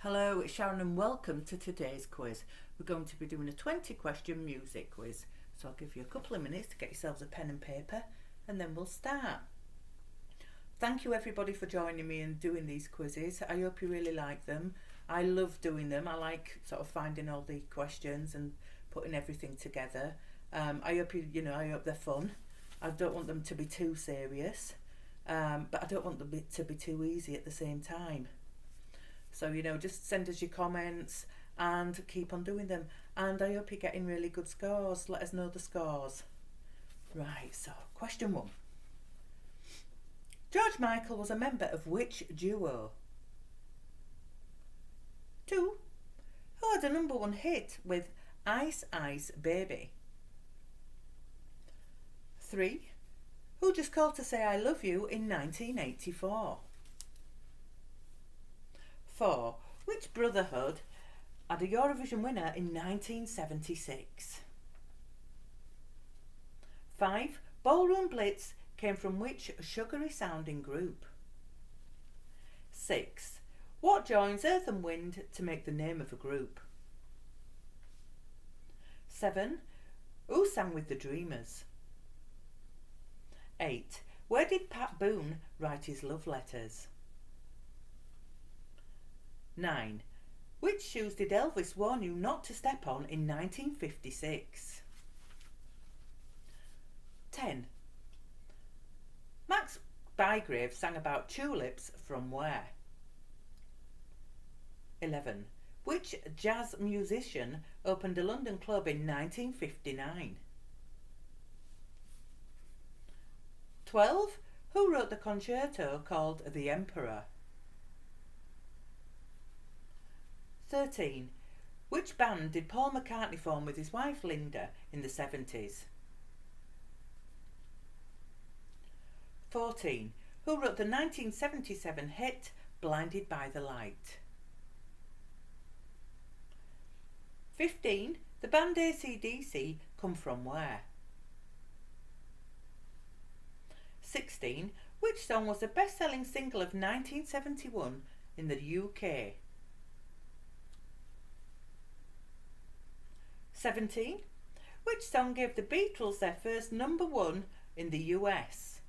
Hello, it's Sharon and welcome to today's quiz. We're going to be doing a 20 question music quiz. So I'll give you a couple of minutes to get yourselves a pen and paper and then we'll start. Thank you everybody for joining me and doing these quizzes. I hope you really like them. I love doing them. I like sort of finding all the questions and putting everything together. I hope I hope they're fun. I don't want them to be too serious, but I don't want them to be too easy at the same time. So, just send us your comments and keep on doing them. And I hope you're getting really good scores. Let us know the scores. Right, so question 1. George Michael was a member of which duo? 2. Who had a #1 hit with Ice Ice Baby? 3. Who just called to say I love you in 1984? 4. Which brotherhood had a Eurovision winner in 1976? 5. Ballroom Blitz came from which sugary sounding group? 6. What joins Earth and Wind to make the name of a group? 7. Who sang with the Dreamers? 8. Where did Pat Boone write his love letters? 9. Which shoes did Elvis warn you not to step on in 1956? 10. Max Bygrave sang about tulips from where? 11. Which jazz musician opened a London club in 1959? 12. Who wrote the concerto called The Emperor? 13. Which band did Paul McCartney form with his wife Linda in the 70s? 14. Who wrote the 1977 hit Blinded by the Light? 15. The band AC/DC come from where? 16. Which song was the best-selling single of 1971 in the UK? 17. Which song gave the Beatles their first #1 in the US?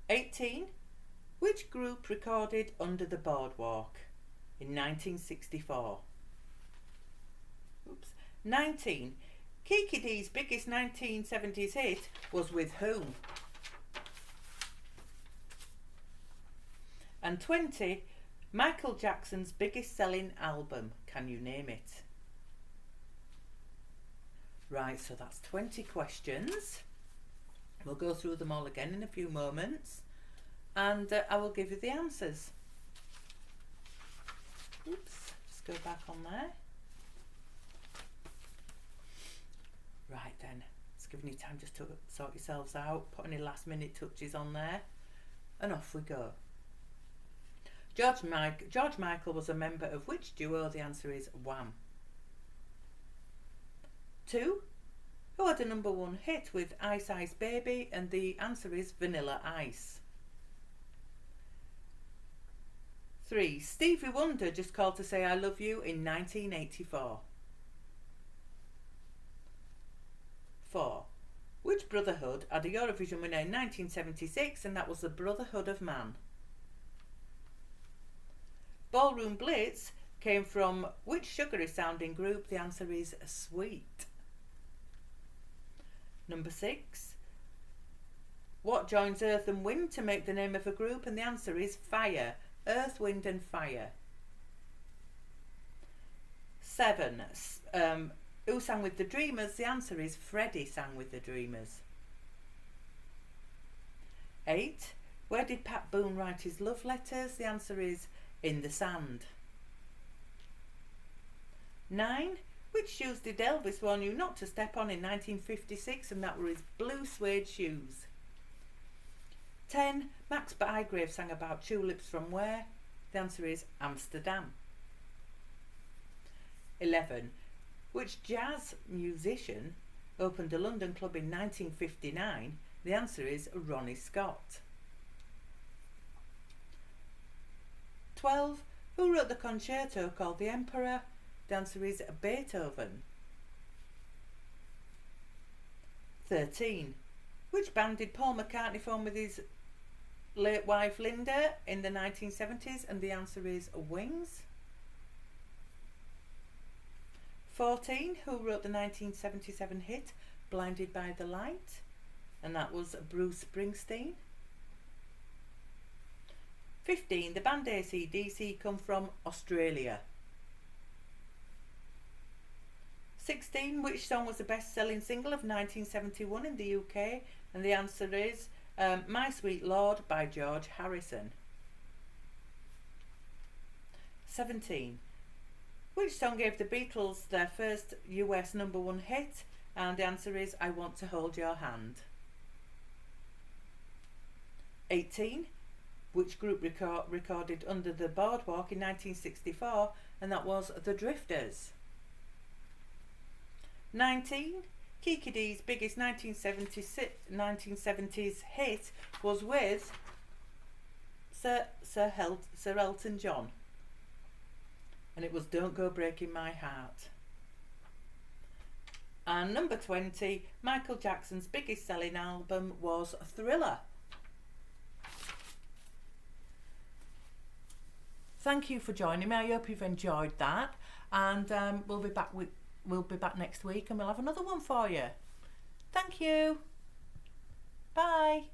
18. Which group recorded Under the Boardwalk in 1964? 19. Kiki Dee's biggest 1970s hit was with whom? And 20. Michael Jackson's biggest selling album, can you name it? Right, so that's 20 questions. We'll go through them all again in a few moments and I will give you the answers. Just go back on there. Right then, it's giving you time just to sort yourselves out, put any last minute touches on there and off we go. George Michael was a member of which duo? The answer is Wham. 2. Who had a #1 hit with Ice Ice Baby? And the answer is Vanilla Ice. 3. Stevie Wonder just called to say I love you in 1984. 4. Which brotherhood had a Eurovision winner in 1976? And that was the Brotherhood of Man. Ballroom Blitz came from which sugary sounding group? The answer is Sweet. 6. What joins Earth and Wind to make the name of a group? And the answer is Fire. Earth, Wind and Fire. 7. Who sang with the Dreamers? The answer is Freddie sang with the Dreamers. 8. Where did Pat Boone write his love letters? The answer is In the Sand. 9. Which shoes did Elvis warn you not to step on in 1956? And that were his blue suede shoes. 10. Max Bygrave sang about tulips from where? The answer is Amsterdam. 11. Which jazz musician opened a London club in 1959? The answer is Ronnie Scott. 12. Who wrote the concerto called The Emperor? The answer is Beethoven. 13. Which band did Paul McCartney form with his late wife Linda in the 1970s? And the answer is Wings. 14. Who wrote the 1977 hit Blinded by the Light? And that was Bruce Springsteen. 15. The band AC/DC come from Australia. 16. Which song was the best-selling single of 1971 in the UK? And the answer is My Sweet Lord by George Harrison. 17. Which song gave the Beatles their first US #1 hit? And the answer is I Want to Hold Your Hand. 18. Which group recorded Under the Boardwalk in 1964? And that was The Drifters. 19. Kiki Dee's biggest 1970s hit was with Sir Elton John. And it was Don't Go Breaking My Heart. And number 20. Michael Jackson's biggest selling album was Thriller. Thank you for joining me. I hope you've enjoyed that, and we'll be back next week, and we'll have another one for you. Thank you. Bye.